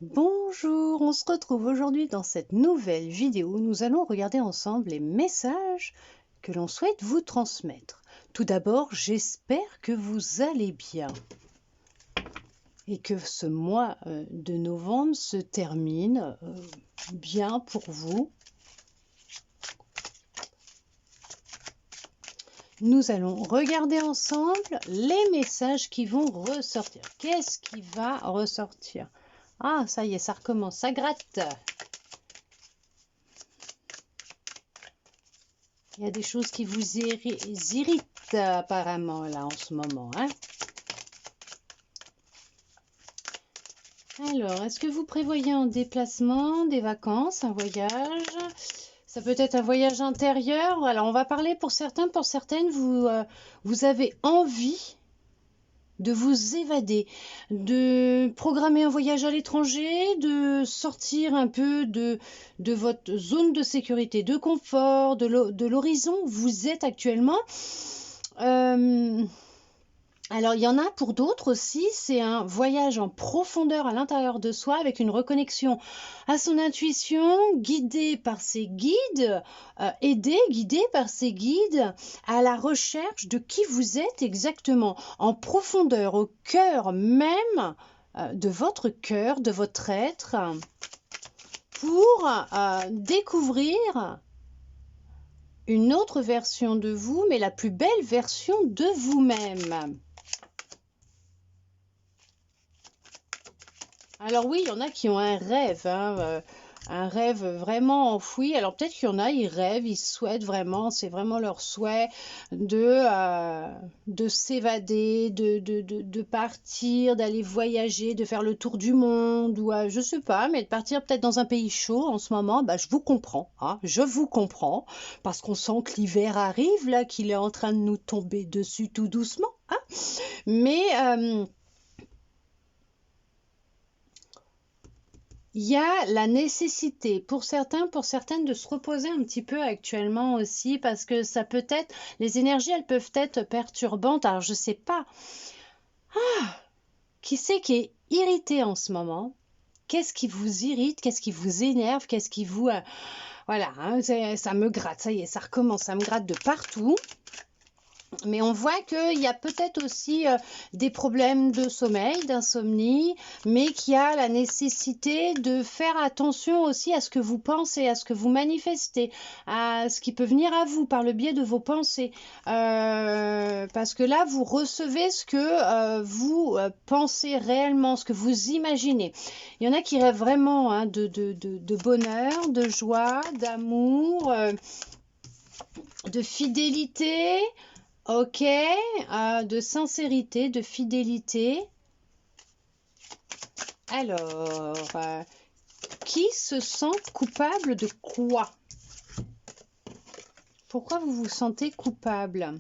Bonjour, on se retrouve aujourd'hui dans cette nouvelle vidéo. Nous allons regarder ensemble les messages que l'on souhaite vous transmettre. Tout d'abord, j'espère que vous allez bien et que ce mois de novembre se termine bien pour vous. Nous allons regarder ensemble les messages qui vont ressortir. Qu'est-ce qui va ressortir? Ah, ça y est, ça recommence, ça gratte. Il y a des choses qui vous irritent apparemment là en ce moment. Hein? Alors, est-ce que vous prévoyez un déplacement, des vacances, un voyage? Ça peut être un voyage intérieur. Alors, on va parler pour certains, pour certaines, vous avez envie de vous évader, de programmer un voyage à l'étranger, de sortir un peu de votre zone de sécurité, de confort, de l'horizon où vous êtes actuellement. Alors, il y en a pour d'autres aussi, c'est un voyage en profondeur à l'intérieur de soi avec une reconnexion à son intuition, guidé par ses guides, guidé par ses guides à la recherche de qui vous êtes exactement, en profondeur, au cœur même de votre cœur, de votre être, pour découvrir une autre version de vous, mais la plus belle version de vous-même. Alors oui, il y en a qui ont un rêve vraiment enfoui. Alors peut-être qu'il y en a, ils rêvent, ils souhaitent vraiment, c'est vraiment leur souhait de s'évader, de partir, d'aller voyager, de faire le tour du monde, ou je sais pas, mais de partir peut-être dans un pays chaud en ce moment. Bah, je vous comprends, hein, je vous comprends, parce qu'on sent que l'hiver arrive, là, qu'il est en train de nous tomber dessus tout doucement. Hein. Mais il y a la nécessité pour certains, pour certaines de se reposer un petit peu actuellement aussi parce que ça peut être, les énergies elles peuvent être perturbantes. Alors je sais pas, qui c'est qui est irrité en ce moment? Qu'est-ce qui vous irrite? Qu'est-ce qui vous énerve? Qu'est-ce qui vous... voilà, hein, ça me gratte, ça y est, ça recommence, ça me gratte de partout. Mais on voit qu'il y a peut-être aussi des problèmes de sommeil, d'insomnie, mais qu'il y a la nécessité de faire attention aussi à ce que vous pensez, à ce que vous manifestez, à ce qui peut venir à vous par le biais de vos pensées. Parce que là, vous recevez ce que vous pensez réellement, ce que vous imaginez. Il y en a qui rêvent vraiment hein, de bonheur, de joie, d'amour, de fidélité. Ok, de sincérité, de fidélité. Alors, qui se sent coupable de quoi? Pourquoi vous vous sentez coupable?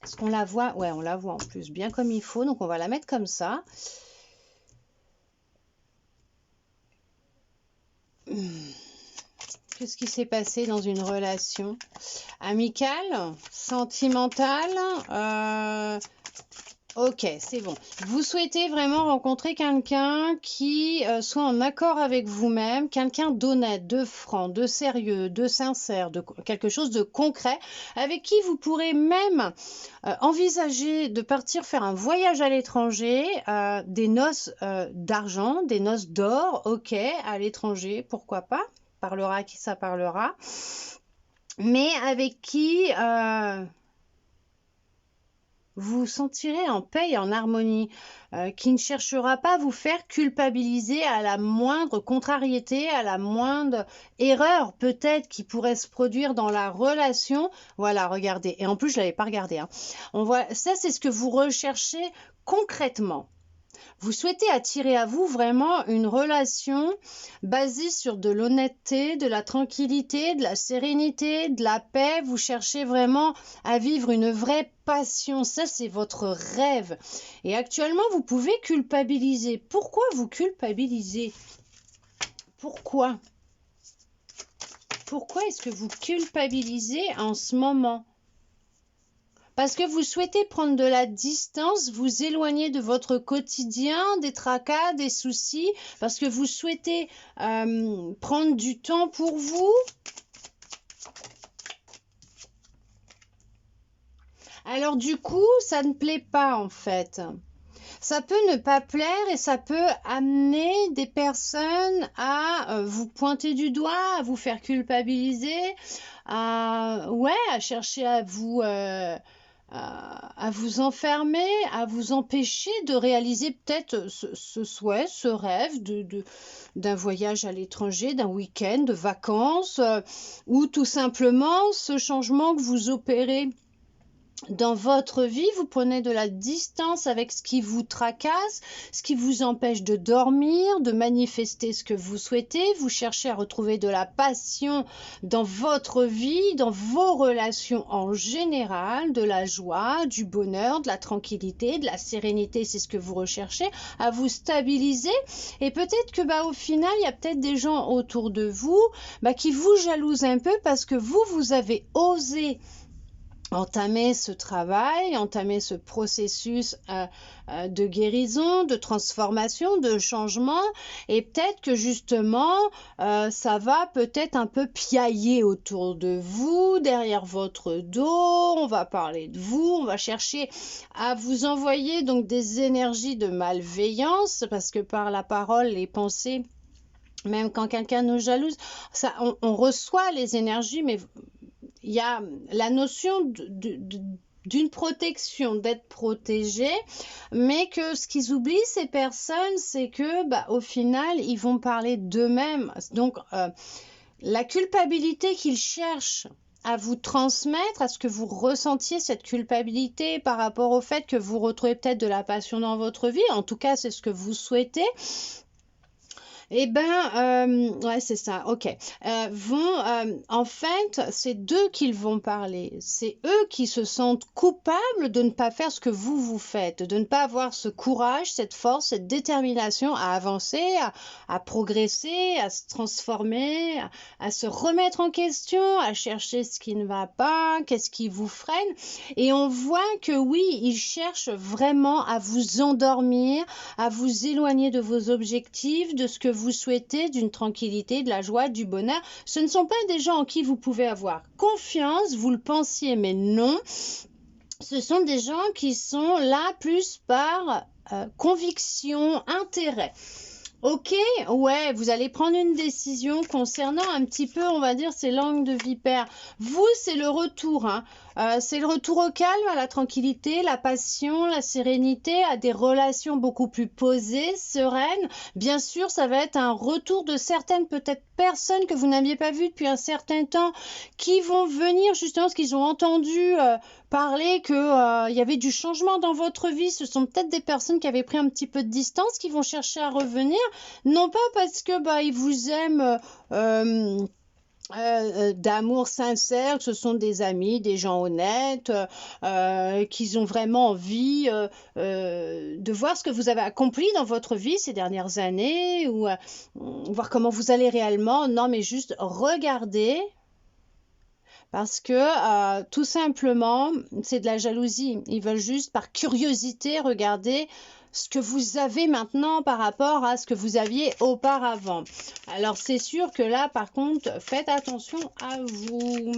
Est-ce qu'on la voit? Ouais, on la voit en plus, bien comme il faut. Donc, on va la mettre comme ça. Qu'est-ce qui s'est passé dans une relation amicale, sentimentale? Ok, c'est bon. Vous souhaitez vraiment rencontrer quelqu'un qui soit en accord avec vous-même, quelqu'un d'honnête, de franc, de sérieux, de sincère, de quelque chose de concret, avec qui vous pourrez même envisager de partir faire un voyage à l'étranger, des noces d'argent, des noces d'or, ok, à l'étranger, pourquoi pas, parlera qui ça parlera, mais avec qui... vous vous sentirez en paix et en harmonie, qui ne cherchera pas à vous faire culpabiliser à la moindre contrariété, à la moindre erreur peut-être qui pourrait se produire dans la relation. Voilà, regardez. Et en plus, je ne l'avais pas regardé. Hein. On voit, ça, c'est ce que vous recherchez concrètement. Vous souhaitez attirer à vous vraiment une relation basée sur de l'honnêteté, de la tranquillité, de la sérénité, de la paix. Vous cherchez vraiment à vivre une vraie passion. Ça, c'est votre rêve. Et actuellement, vous pouvez culpabiliser. Pourquoi vous culpabilisez? Pourquoi? Pourquoi est-ce que vous culpabilisez en ce moment? Parce que vous souhaitez prendre de la distance, vous éloigner de votre quotidien, des tracas, des soucis, parce que vous souhaitez prendre du temps pour vous. Alors du coup, ça ne plaît pas en fait. Ça peut ne pas plaire et ça peut amener des personnes à vous pointer du doigt, à vous faire culpabiliser, à chercher à vous enfermer, à vous empêcher de réaliser peut-être ce souhait, ce rêve d'un voyage à l'étranger, d'un week-end, de vacances, ou tout simplement ce changement que vous opérez dans votre vie. Vous prenez de la distance avec ce qui vous tracasse, ce qui vous empêche de dormir, de manifester ce que vous souhaitez. Vous cherchez à retrouver de la passion dans votre vie, dans vos relations en général, de la joie, du bonheur, de la tranquillité, de la sérénité, c'est ce que vous recherchez, à vous stabiliser. Et peut-être que au final, il y a peut-être des gens autour de vous qui vous jalousent un peu parce que vous avez osé entamer ce travail, entamer ce processus de guérison, de transformation, de changement, et peut-être que justement ça va peut-être un peu piailler autour de vous, derrière votre dos, on va parler de vous, on va chercher à vous envoyer donc des énergies de malveillance, parce que par la parole, les pensées, même quand quelqu'un nous jalouse, ça, on reçoit les énergies, mais il y a la notion d'une protection, d'être protégé, mais que ce qu'ils oublient, ces personnes, c'est que au final, ils vont parler d'eux-mêmes. Donc, la culpabilité qu'ils cherchent à vous transmettre, à ce que vous ressentiez cette culpabilité par rapport au fait que vous retrouvez peut-être de la passion dans votre vie, en tout cas, c'est ce que vous souhaitez. Ouais, c'est ça, ok. En fait, c'est d'eux qu'ils vont parler. C'est eux qui se sentent coupables de ne pas faire ce que vous faites, de ne pas avoir ce courage, cette force, cette détermination à avancer, à progresser, à se transformer, à se remettre en question, à chercher ce qui ne va pas, qu'est-ce qui vous freine. Et on voit que oui, ils cherchent vraiment à vous endormir, à vous éloigner de vos objectifs, de ce que vous souhaitez, d'une tranquillité, de la joie, du bonheur. Ce ne sont pas des gens en qui vous pouvez avoir confiance, vous le pensiez, mais non. Ce sont des gens qui sont là plus par conviction, intérêt. Ok, ouais, vous allez prendre une décision concernant un petit peu, on va dire, ces langues de vipère. Vous, c'est le retour, hein. C'est le retour au calme, à la tranquillité, la passion, la sérénité, à des relations beaucoup plus posées, sereines. Bien sûr, ça va être un retour de certaines peut-être personnes que vous n'aviez pas vues depuis un certain temps, qui vont venir justement parce qu'ils ont entendu parler que y avait du changement dans votre vie. Ce sont peut-être des personnes qui avaient pris un petit peu de distance, qui vont chercher à revenir, non pas parce que ils vous aiment d'amour sincère, que ce sont des amis, des gens honnêtes, qu'ils ont vraiment envie de voir ce que vous avez accompli dans votre vie ces dernières années, ou voir comment vous allez réellement. Non, mais juste regarder. Parce que tout simplement, c'est de la jalousie. Ils veulent juste, par curiosité, regarder ce que vous avez maintenant par rapport à ce que vous aviez auparavant. Alors, c'est sûr que là, par contre, faites attention à vous.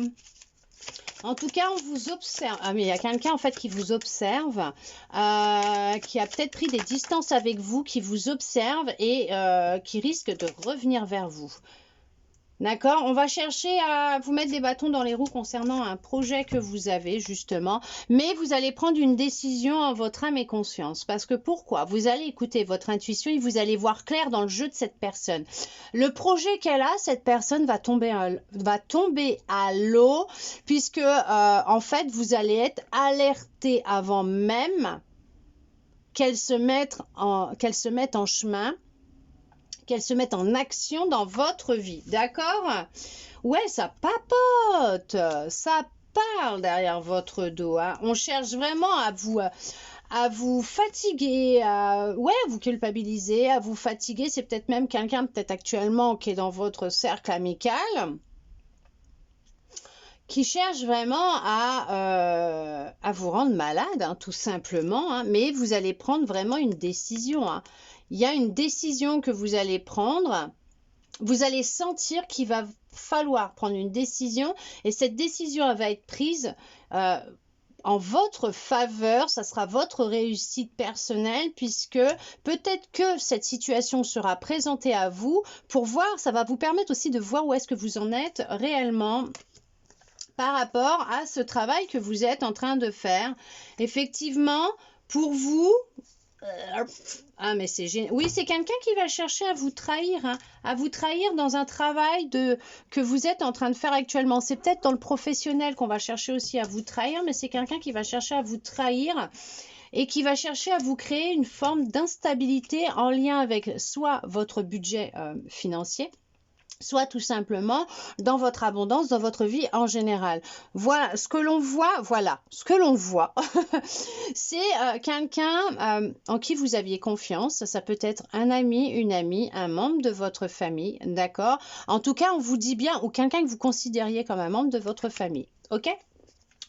En tout cas, on vous observe. Ah, mais il y a quelqu'un, en fait, qui vous observe, qui a peut-être pris des distances avec vous, qui vous observe et qui risque de revenir vers vous. D'accord, on va chercher à vous mettre des bâtons dans les roues concernant un projet que vous avez justement, mais vous allez prendre une décision en votre âme et conscience. Parce que pourquoi? Vous allez écouter votre intuition et vous allez voir clair dans le jeu de cette personne. Le projet qu'elle a, cette personne va tomber à l'eau, puisque en fait, vous allez être alerté avant même qu'elle se mette en chemin, qu'elle se mette en action dans votre vie, d'accord? Ouais, ça papote, ça parle derrière votre dos, hein. On cherche vraiment à vous fatiguer, à vous culpabiliser, à vous fatiguer. C'est peut-être même quelqu'un, peut-être actuellement, qui est dans votre cercle amical, qui cherche vraiment à vous rendre malade, hein, tout simplement, hein, mais vous allez prendre vraiment une décision, hein. Il y a une décision que vous allez prendre. Vous allez sentir qu'il va falloir prendre une décision et cette décision elle va être prise en votre faveur, ça sera votre réussite personnelle puisque peut-être que cette situation sera présentée à vous pour voir, ça va vous permettre aussi de voir où est-ce que vous en êtes réellement par rapport à ce travail que vous êtes en train de faire. Effectivement, pour vous, ah mais c'est génial. Oui, c'est quelqu'un qui va chercher à vous trahir, hein, à vous trahir dans un travail que vous êtes en train de faire actuellement. C'est peut-être dans le professionnel qu'on va chercher aussi à vous trahir, mais c'est quelqu'un qui va chercher à vous trahir et qui va chercher à vous créer une forme d'instabilité en lien avec soit votre budget financier, soit tout simplement dans votre abondance, dans votre vie en général. Voilà, ce que l'on voit, c'est quelqu'un en qui vous aviez confiance. Ça peut être un ami, une amie, un membre de votre famille, d'accord? En tout cas, on vous dit bien, ou quelqu'un que vous considériez comme un membre de votre famille, ok?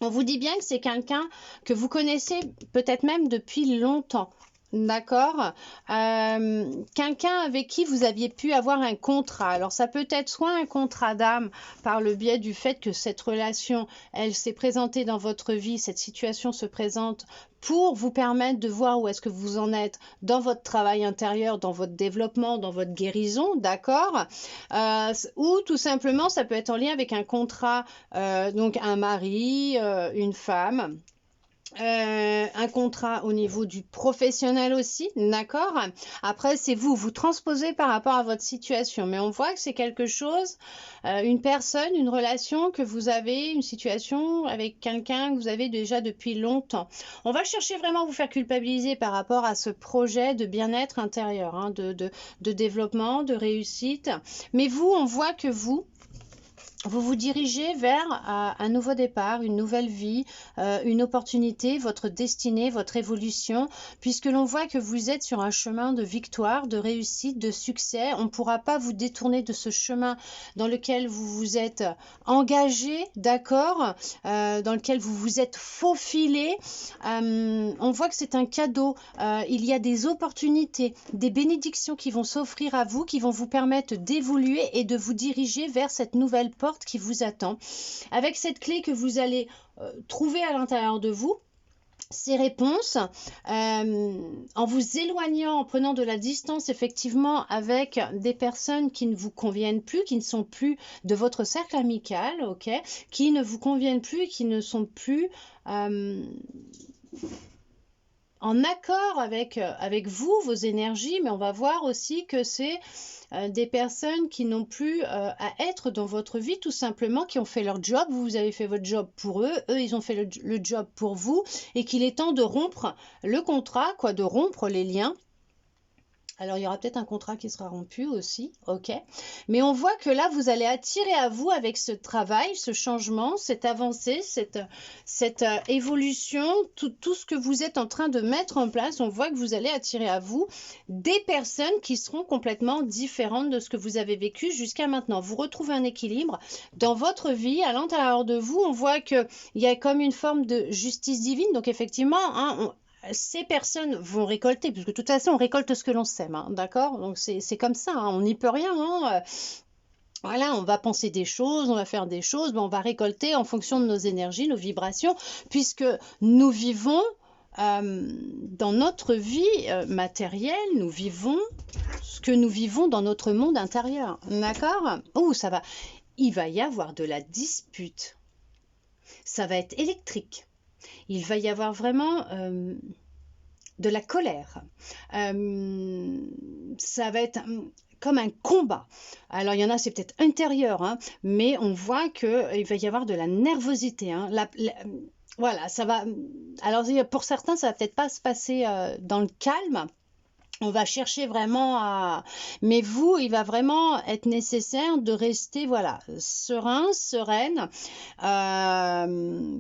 On vous dit bien que c'est quelqu'un que vous connaissez peut-être même depuis longtemps. D'accord. Quelqu'un avec qui vous aviez pu avoir un contrat. Alors ça peut être soit un contrat d'âme par le biais du fait que cette relation, elle s'est présentée dans votre vie, cette situation se présente pour vous permettre de voir où est-ce que vous en êtes dans votre travail intérieur, dans votre développement, dans votre guérison, d'accord? Ou tout simplement, ça peut être en lien avec un contrat, donc un mari, une femme. Un contrat au niveau du professionnel aussi, d'accord? Après, c'est vous transposez par rapport à votre situation, mais on voit que c'est quelque chose, une personne, une relation que vous avez, une situation avec quelqu'un que vous avez déjà depuis longtemps. On va chercher vraiment à vous faire culpabiliser par rapport à ce projet de bien-être intérieur, hein, de développement, de réussite. Mais vous, on voit que vous vous dirigez vers un nouveau départ, une nouvelle vie, une opportunité, votre destinée, votre évolution, puisque l'on voit que vous êtes sur un chemin de victoire, de réussite, de succès. On ne pourra pas vous détourner de ce chemin dans lequel vous vous êtes engagé, d'accord, dans lequel vous vous êtes faufilé. On voit que c'est un cadeau. Il y a des opportunités, des bénédictions qui vont s'offrir à vous, qui vont vous permettre d'évoluer et de vous diriger vers cette nouvelle porte qui vous attend. Avec cette clé que vous allez trouver à l'intérieur de vous, ces réponses, en vous éloignant, en prenant de la distance effectivement avec des personnes qui ne vous conviennent plus, qui ne sont plus de votre cercle amical, ok, qui ne vous conviennent plus, qui ne sont plus en accord avec vous, vos énergies, mais on va voir aussi que c'est des personnes qui n'ont plus à être dans votre vie, tout simplement, qui ont fait leur job. Vous avez fait votre job pour eux, eux, ils ont fait le job pour vous, et qu'il est temps de rompre le contrat, quoi, de rompre les liens. Alors, il y aura peut-être un contrat qui sera rompu aussi, ok. Mais on voit que là, vous allez attirer à vous avec ce travail, ce changement, cette avancée, cette évolution, tout ce que vous êtes en train de mettre en place. On voit que vous allez attirer à vous des personnes qui seront complètement différentes de ce que vous avez vécu jusqu'à maintenant. Vous retrouvez un équilibre dans votre vie, à l'intérieur de vous. On voit qu'il y a comme une forme de justice divine. Donc, effectivement, hein, ces personnes vont récolter, puisque de toute façon, on récolte ce que l'on sème, hein, d'accord? Donc, c'est comme ça, hein, on n'y peut rien, hein. Voilà, on va penser des choses, on va faire des choses, mais on va récolter en fonction de nos énergies, nos vibrations, puisque nous vivons dans notre vie matérielle, nous vivons ce que nous vivons dans notre monde intérieur, d'accord? Oh, ça va, il va y avoir de la dispute, ça va être électrique. Il va y avoir vraiment de la colère. Ça va être comme un combat. Alors, il y en a, c'est peut-être intérieur, hein, mais on voit qu'il va y avoir de la nervosité. Hein. Voilà, ça va... Alors, pour certains, ça va peut-être pas se passer dans le calme, On va chercher vraiment à... Mais vous, il va vraiment être nécessaire de rester, voilà, serein, sereine,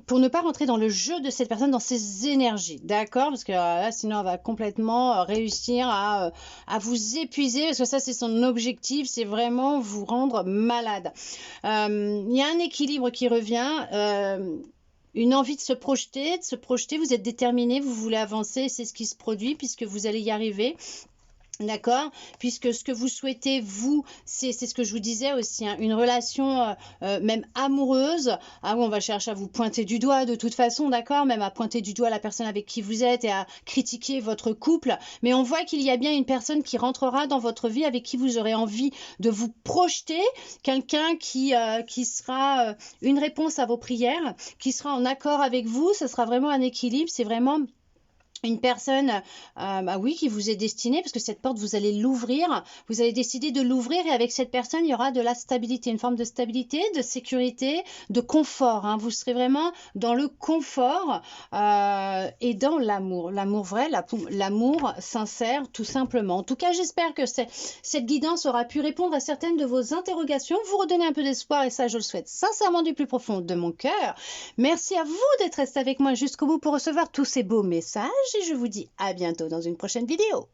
pour ne pas rentrer dans le jeu de cette personne, dans ses énergies, d'accord? Parce que là, sinon, on va complètement réussir à vous épuiser, parce que ça, c'est son objectif, c'est vraiment vous rendre malade. Il y a un équilibre qui revient. Une envie de se projeter, vous êtes déterminé, vous voulez avancer, c'est ce qui se produit puisque vous allez y arriver. D'accord? Puisque ce que vous souhaitez, vous, c'est ce que je vous disais aussi, hein, une relation même amoureuse, où on va chercher à vous pointer du doigt de toute façon, d'accord? Même à pointer du doigt la personne avec qui vous êtes et à critiquer votre couple. Mais on voit qu'il y a bien une personne qui rentrera dans votre vie avec qui vous aurez envie de vous projeter, quelqu'un qui sera une réponse à vos prières, qui sera en accord avec vous, ce sera vraiment un équilibre, c'est vraiment... une personne, oui, qui vous est destinée, parce que cette porte, vous allez l'ouvrir, vous allez décider de l'ouvrir et avec cette personne, il y aura de la stabilité, une forme de stabilité, de sécurité, de confort. Hein. Vous serez vraiment dans le confort et dans l'amour. L'amour vrai, l'amour sincère, tout simplement. En tout cas, j'espère que cette guidance aura pu répondre à certaines de vos interrogations, vous redonner un peu d'espoir et ça, je le souhaite sincèrement du plus profond de mon cœur. Merci à vous d'être resté avec moi jusqu'au bout pour recevoir tous ces beaux messages. Et je vous dis à bientôt dans une prochaine vidéo.